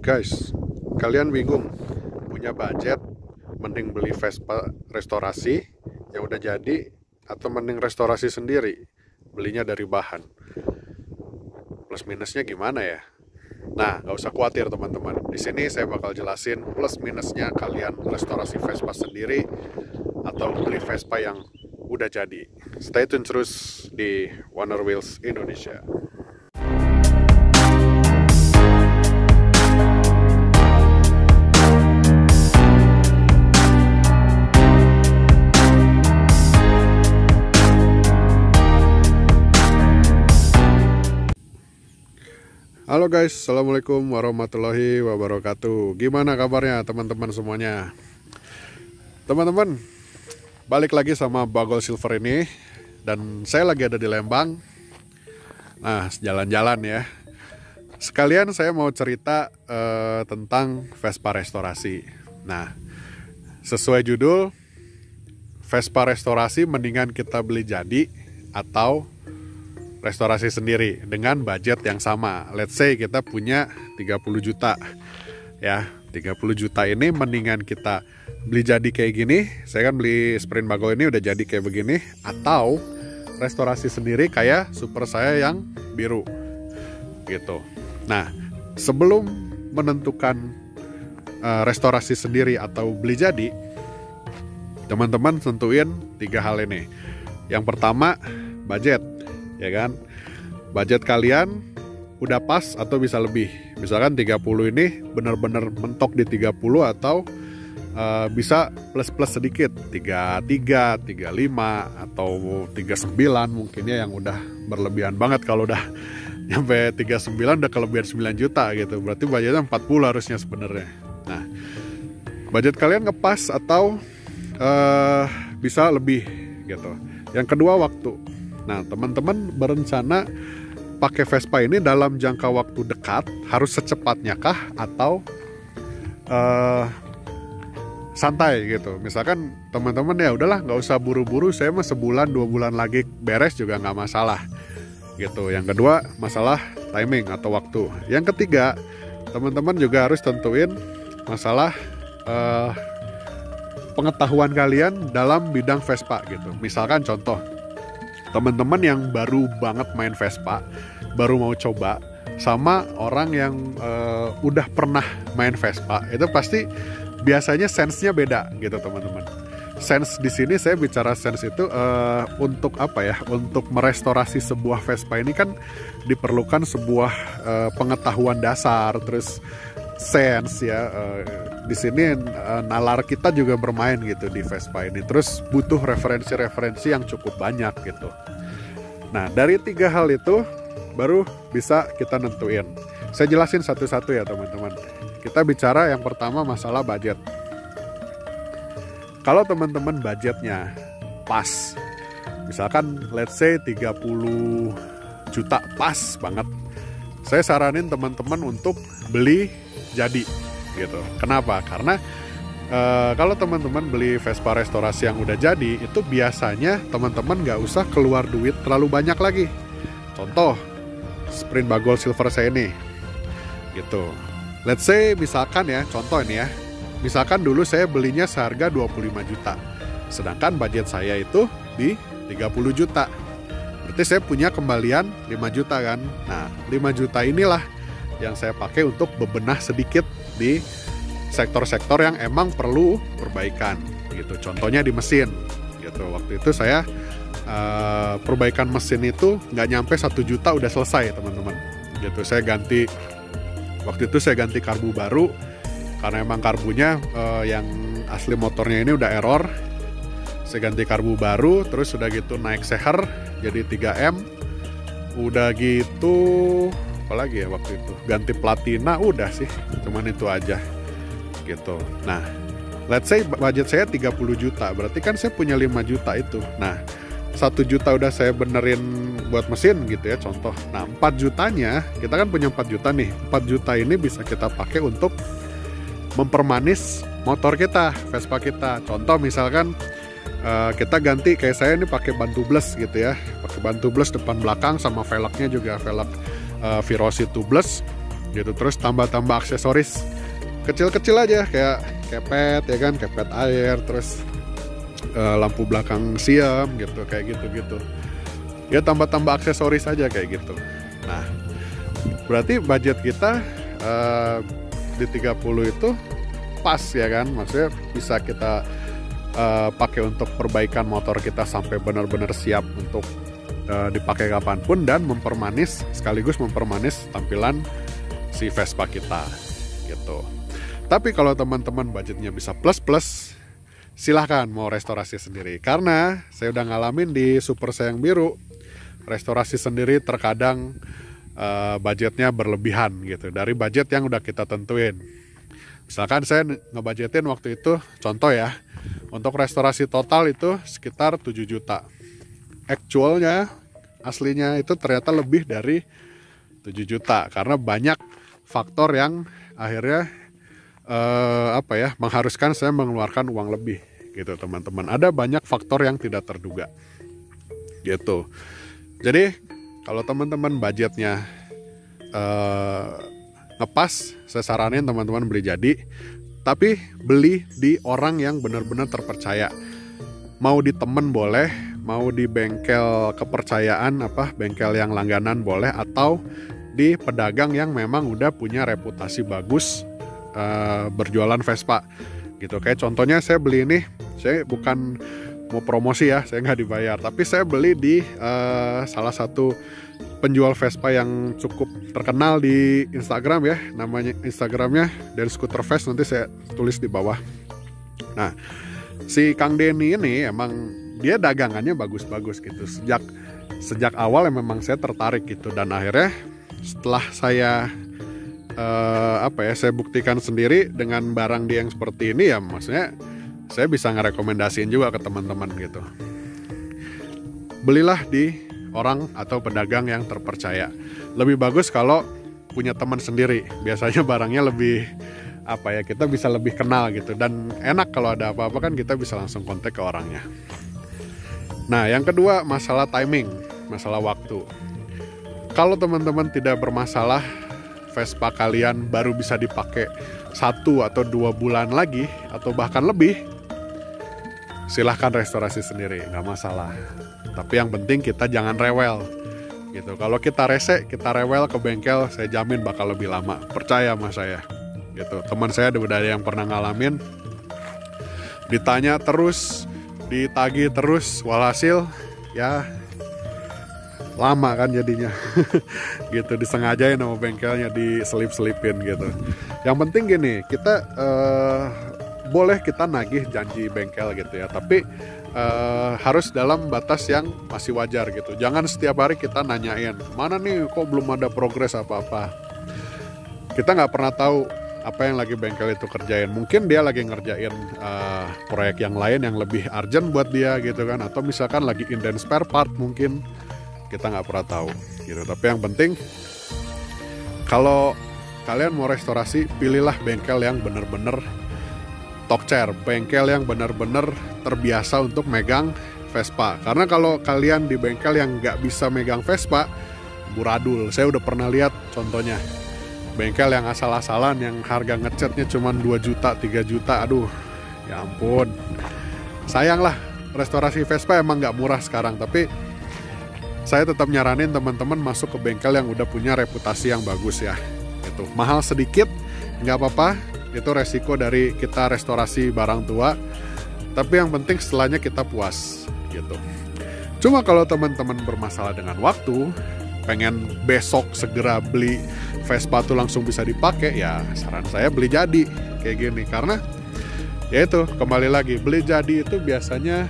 Guys, kalian bingung punya budget mending beli Vespa restorasi yang udah jadi atau mending restorasi sendiri belinya dari bahan? Plus minusnya gimana ya? Nah, nggak usah khawatir teman-teman. Di sini saya bakal jelasin plus minusnya kalian restorasi Vespa sendiri atau beli Vespa yang udah jadi. Stay tune terus di Wonder Wheels Indonesia. Halo guys, assalamualaikum warahmatullahi wabarakatuh. Gimana kabarnya teman-teman semuanya? Teman-teman, balik lagi sama Bagol Silver ini. Dan saya lagi ada di Lembang. Nah, jalan-jalan ya. Sekalian saya mau cerita tentang Vespa restorasi. Nah, sesuai judul, Vespa restorasi mendingan kita beli jadi atau restorasi sendiri dengan budget yang sama. Let's say kita punya 30 juta ya, 30 juta ini mendingan kita beli jadi kayak gini. Saya kan beli Sprint Bagol ini udah jadi kayak begini, atau restorasi sendiri kayak super saya yang biru gitu. Nah, sebelum menentukan restorasi sendiri atau beli jadi, teman-teman tentuin 3 hal ini. Yang pertama, budget, ya kan? Budget kalian udah pas atau bisa lebih. Misalkan 30 ini benar-benar mentok di 30 atau bisa plus-plus sedikit, 33, 35 atau 39 mungkin ya, yang udah berlebihan banget. Kalau udah nyampe 39 udah kelebihan 9 juta gitu. Berarti budgetnya 40 harusnya sebenarnya. Nah, budget kalian ngepas atau bisa lebih gitu. Yang kedua, waktu. Nah, teman-teman berencana pakai Vespa ini dalam jangka waktu dekat, harus secepatnya kah atau santai gitu. Misalkan teman-teman ya udahlah nggak usah buru-buru, saya mah sebulan 2 bulan lagi beres juga nggak masalah gitu. Yang kedua, masalah timing atau waktu. Yang ketiga, teman-teman juga harus tentuin masalah pengetahuan kalian dalam bidang Vespa gitu. Misalkan contoh, teman-teman yang baru banget main Vespa, baru mau coba, sama orang yang udah pernah main Vespa, itu pasti biasanya sense-nya beda gitu teman-teman. Sense di sini saya bicara sense itu untuk apa ya? Untuk merestorasi sebuah Vespa ini kan diperlukan sebuah pengetahuan dasar, terus sense ya. Di sini nalar kita juga bermain gitu di Vespa ini. Terus butuh referensi-referensi yang cukup banyak gitu. Nah, dari 3 hal itu baru bisa kita nentuin. Saya jelasin satu-satu ya teman-teman. Kita bicara yang pertama masalah budget. Kalau teman-teman budgetnya pas, misalkan let's say 30 juta pas banget, saya saranin teman-teman untuk beli jadi gitu. Kenapa? Karena kalau teman-teman beli Vespa restorasi yang udah jadi, itu biasanya teman-teman nggak usah keluar duit terlalu banyak lagi. Contoh, Sprint Bagol Silver saya ini gitu. Let's say misalkan ya, contoh ini ya, misalkan dulu saya belinya seharga 25 juta, sedangkan budget saya itu di 30 juta. Berarti saya punya kembalian 5 juta kan. Nah, 5 juta inilah yang saya pakai untuk bebenah sedikit di sektor-sektor yang emang perlu perbaikan gitu. Contohnya di mesin gitu. Waktu itu saya perbaikan mesin itu nggak nyampe 1 juta udah selesai teman-teman gitu. Waktu itu saya ganti karbu baru karena emang karbunya yang asli motornya ini udah error. Saya ganti karbu baru, terus udah gitu naik seher jadi 3M. Udah gitu apalagi ya waktu itu, ganti platina, udah sih cuman itu aja gitu. Nah, let's say budget saya 30 juta, berarti kan saya punya 5 juta itu. Nah, 1 juta udah saya benerin buat mesin gitu ya contoh. Nah, 4 jutanya, kita kan punya 4 juta nih, 4 juta ini bisa kita pakai untuk mempermanis motor kita, Vespa kita. Contoh misalkan kita ganti, kayak saya ini pakai ban tubeless gitu ya, pakai ban tubeless depan belakang, sama velgnya juga velg Virosi tubeless. gitu. Terus tambah-tambah aksesoris kecil-kecil aja kayak kepet ya kan, kepet air, terus lampu belakang siam gitu, kayak gitu-gitu. Ya tambah-tambah aksesoris aja kayak gitu. Nah, berarti budget kita di 30 itu pas ya kan, maksudnya bisa kita pakai untuk perbaikan motor kita sampai benar-benar siap untuk dipakai kapanpun, dan sekaligus mempermanis tampilan si Vespa kita gitu. Tapi kalau teman-teman budgetnya bisa plus, silahkan mau restorasi sendiri, karena saya udah ngalamin di Super Sayang Biru, restorasi sendiri terkadang budgetnya berlebihan gitu dari budget yang udah kita tentuin. Misalkan saya ngebudgetin waktu itu, contoh ya, untuk restorasi total itu sekitar 7 juta. Actualnya, aslinya itu ternyata lebih dari 7 juta karena banyak faktor yang akhirnya mengharuskan saya mengeluarkan uang lebih gitu teman-teman. Ada banyak faktor yang tidak terduga gitu. Jadi kalau teman-teman budgetnya ngepas, saya saranin teman-teman beli jadi, tapi beli di orang yang benar-benar terpercaya. Mau di temen boleh, mau di bengkel kepercayaan, bengkel yang langganan boleh, atau di pedagang yang memang udah punya reputasi bagus berjualan Vespa gitu. Kayak contohnya saya beli ini, saya bukan mau promosi ya, saya nggak dibayar, tapi saya beli di salah satu penjual Vespa yang cukup terkenal di Instagram ya, namanya Instagramnya Dan Scooter Fest, nanti saya tulis di bawah. Nah, si Kang Denny ini emang dia dagangannya bagus-bagus gitu. Sejak awal memang saya tertarik gitu, dan akhirnya setelah saya saya buktikan sendiri dengan barang dia yang seperti ini, ya maksudnya saya bisa ngerekomendasiin juga ke teman-teman gitu. Belilah di orang atau pedagang yang terpercaya. Lebih bagus kalau punya teman sendiri. Biasanya barangnya lebih kita bisa lebih kenal gitu, dan enak kalau ada apa-apa kan kita bisa langsung kontak ke orangnya. Nah, yang kedua, masalah timing, masalah waktu. Kalau teman-teman tidak bermasalah Vespa kalian baru bisa dipakai 1 atau 2 bulan lagi atau bahkan lebih, silahkan restorasi sendiri, nggak masalah. Tapi yang penting kita jangan rewel gitu. Kalau kita rewel ke bengkel, saya jamin bakal lebih lama, percaya sama saya gitu. Teman saya udah ada yang pernah ngalamin, ditanya terus, ditagih terus, walhasil ya lama kan jadinya gitu, disengajain sama bengkelnya, diselip-selipin gitu. Yang penting gini, kita boleh kita nagih janji bengkel gitu ya, tapi harus dalam batas yang masih wajar gitu. Jangan setiap hari kita nanyain, mana nih kok belum ada progres apa-apa. Kita nggak pernah tahu apa yang lagi bengkel itu kerjain. Mungkin dia lagi ngerjain proyek yang lain yang lebih urgent buat dia gitu kan, atau misalkan lagi inden spare part, mungkin kita nggak pernah tahu gitu. Tapi yang penting, kalau kalian mau restorasi, pilihlah bengkel yang bener-bener Tokcer, bengkel yang benar-benar terbiasa untuk megang Vespa. Karena kalau kalian di bengkel yang nggak bisa megang Vespa, buradul. Saya udah pernah lihat contohnya, bengkel yang asal-asalan, yang harga ngecatnya cuma 2 juta, 3 juta, aduh ya ampun. Sayang lah, restorasi Vespa emang nggak murah sekarang, tapi saya tetap nyaranin teman-teman masuk ke bengkel yang udah punya reputasi yang bagus ya. Itu mahal sedikit, nggak apa-apa. Itu resiko dari kita restorasi barang tua, tapi yang penting setelahnya kita puas gitu. Cuma kalau teman-teman bermasalah dengan waktu, pengen besok segera beli Vespa tuh langsung bisa dipakai, ya saran saya beli jadi kayak gini. Karena ya itu, kembali lagi, beli jadi itu biasanya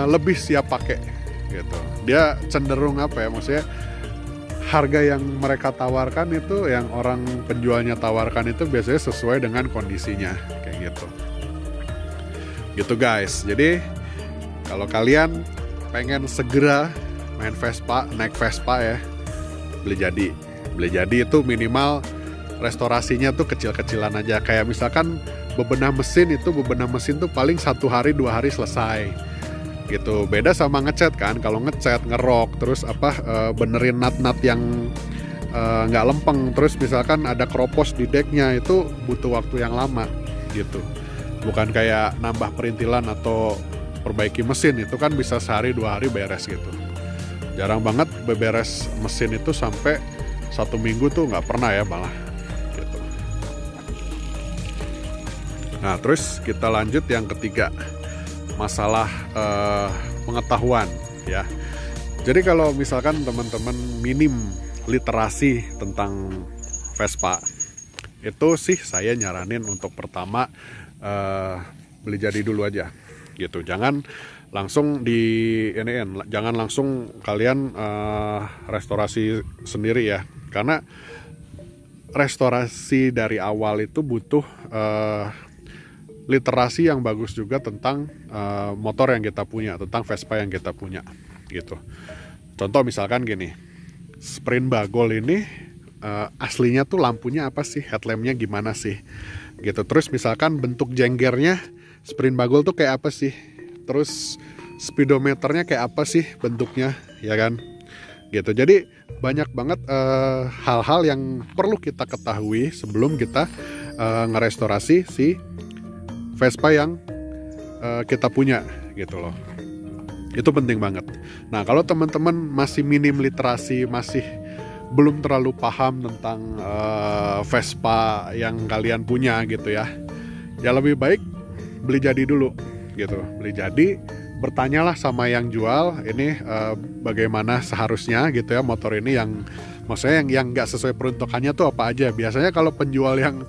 lebih siap pakai gitu. Dia cenderung maksudnya harga yang mereka tawarkan itu, yang orang penjualnya tawarkan itu biasanya sesuai dengan kondisinya kayak gitu. Gitu guys. Jadi kalau kalian pengen segera main Vespa, naik Vespa ya, beli jadi. Beli jadi itu minimal restorasinya tuh kecil-kecilan aja. Kayak misalkan bebenah mesin tuh paling 1 hari 2 hari selesai gitu. Beda sama ngecat kan. Kalau ngecat, ngerok, terus benerin nut-nut yang nggak lempeng. Terus misalkan ada keropos di decknya, itu butuh waktu yang lama gitu. Bukan kayak nambah perintilan atau perbaiki mesin, itu kan bisa sehari 2 hari beres gitu. Jarang banget beberes mesin itu sampai 1 minggu tuh, nggak pernah ya malah gitu. Nah terus kita lanjut yang ketiga, masalah pengetahuan ya. Jadi kalau misalkan teman-teman minim literasi tentang Vespa, itu sih saya nyaranin untuk pertama beli jadi dulu aja gitu. Jangan langsung jangan langsung kalian restorasi sendiri ya, karena restorasi dari awal itu butuh literasi yang bagus juga tentang motor yang kita punya, tentang Vespa yang kita punya gitu. Contoh misalkan gini, Sprint Bagol ini aslinya tuh lampunya apa sih, headlampnya gimana sih gitu. Terus misalkan bentuk jenggernya Sprint Bagol tuh kayak apa sih, terus speedometernya kayak apa sih bentuknya, ya kan gitu. Jadi banyak banget hal-hal yang perlu kita ketahui sebelum kita ngerestorasi si Vespa yang kita punya gitu loh. Itu penting banget. Nah kalau teman-teman masih minim literasi, masih belum terlalu paham tentang Vespa yang kalian punya gitu ya lebih baik beli jadi dulu gitu. Beli jadi, bertanyalah sama yang jual ini bagaimana seharusnya gitu ya motor ini, yang maksudnya yang nggak sesuai peruntukannya tuh apa aja. Biasanya kalau penjual yang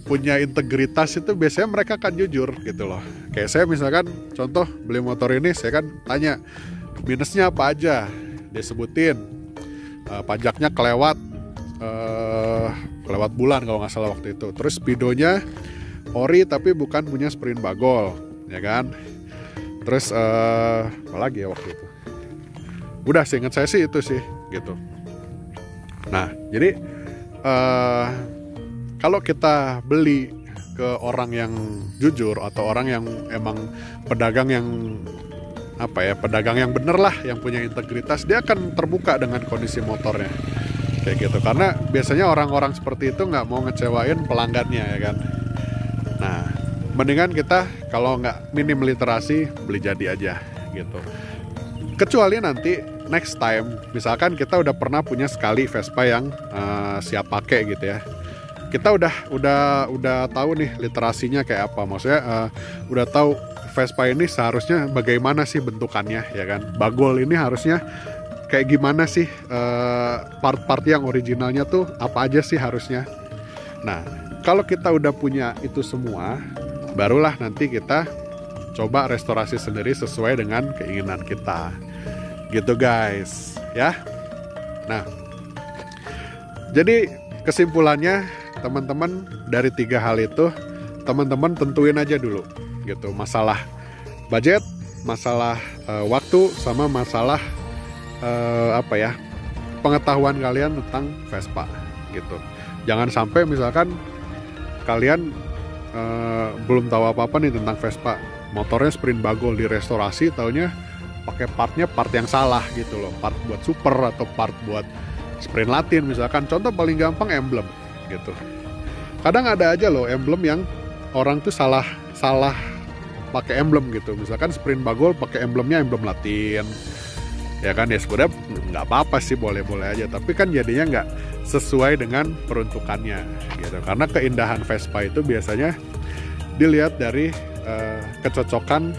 punya integritas itu biasanya mereka akan jujur gitu loh. Kayak saya misalkan contoh beli motor ini, saya kan tanya minusnya apa aja, dia sebutin. Pajaknya kelewat bulan kalau nggak salah waktu itu. Terus speedonya ori tapi bukan punya Sprint Bagol, ya kan. Terus apa lagi ya waktu itu, udah seingat saya sih itu sih gitu. Nah jadi kalau kita beli ke orang yang jujur atau orang yang emang pedagang yang pedagang yang bener lah, yang punya integritas, dia akan terbuka dengan kondisi motornya kayak gitu. Karena biasanya orang-orang seperti itu nggak mau ngecewain pelanggannya, ya kan. Nah mendingan kita kalau nggak minim literasi beli jadi aja gitu. Kecuali nanti next time misalkan kita udah pernah punya sekali Vespa yang siap pakai gitu ya, kita udah tahu nih literasinya kayak apa. Maksudnya udah tahu Vespa ini seharusnya bagaimana sih bentukannya, ya kan. Bagol ini harusnya kayak gimana sih, part-part yang originalnya tuh apa aja sih harusnya. Nah kalau kita udah punya itu semua, barulah nanti kita coba restorasi sendiri sesuai dengan keinginan kita gitu guys ya. Nah jadi kesimpulannya teman-teman, dari 3 hal itu teman-teman tentuin aja dulu gitu. Masalah budget, masalah waktu, sama masalah pengetahuan kalian tentang Vespa gitu. Jangan sampai misalkan kalian belum tahu apa-apa nih tentang Vespa, motornya Sprint Bagol direstorasi, taunya pakai part yang salah gitu loh, part buat super atau part buat Sprint Latin misalkan. Contoh paling gampang emblem gitu. Kadang ada aja loh emblem yang orang tuh salah pakai emblem gitu. Misalkan Sprint Bagol pakai emblemnya emblem Latin, ya kan. Ya sebenarnya nggak apa-apa sih, boleh-boleh aja. Tapi kan jadinya nggak sesuai dengan peruntukannya gitu. Karena keindahan Vespa itu biasanya dilihat dari kecocokan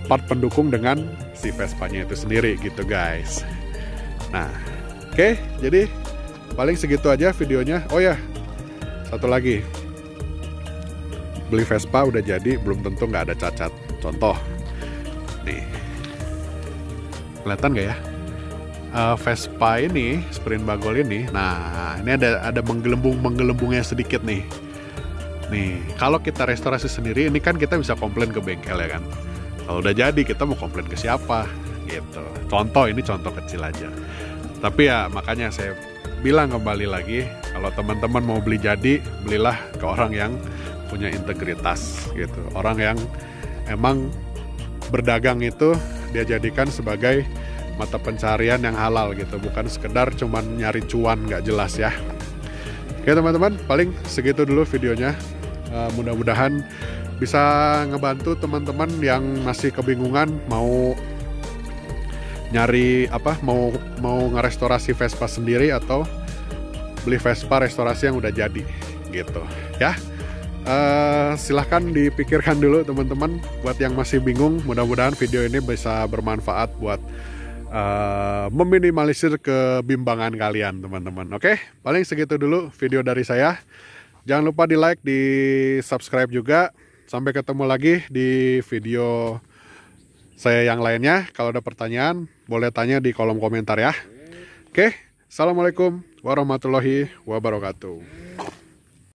part pendukung dengan si Vespanya itu sendiri gitu guys. Nah oke, jadi paling segitu aja videonya. Oh ya, satu lagi, beli Vespa udah jadi belum tentu nggak ada cacat. Contoh nih, kelihatan nggak ya, Vespa ini Sprint Bagol ini. Nah ini ada menggelembungnya sedikit nih. Kalau kita restorasi sendiri ini kan kita bisa komplain ke bengkel, ya kan. Kalau udah jadi kita mau komplain ke siapa gitu. Ini contoh kecil aja. Tapi ya makanya saya bilang kembali lagi, kalau teman-teman mau beli jadi, belilah ke orang yang punya integritas gitu. Orang yang emang berdagang itu dia jadikan sebagai mata pencarian yang halal gitu, bukan sekedar cuman nyari cuan nggak jelas ya. Oke teman-teman, paling segitu dulu videonya. Mudah-mudahan bisa ngebantu teman-teman yang masih kebingungan mau nyari mau ngerestorasi Vespa sendiri atau beli Vespa restorasi yang udah jadi gitu ya. Silahkan dipikirkan dulu teman-teman. Buat yang masih bingung, mudah-mudahan video ini bisa bermanfaat buat meminimalisir kebimbangan kalian teman-teman. Oke, paling segitu dulu video dari saya. Jangan lupa di like, di subscribe juga. Sampai ketemu lagi di video saya yang lainnya. Kalau ada pertanyaan boleh tanya di kolom komentar ya. Oke, assalamualaikum warahmatullahi wabarakatuh.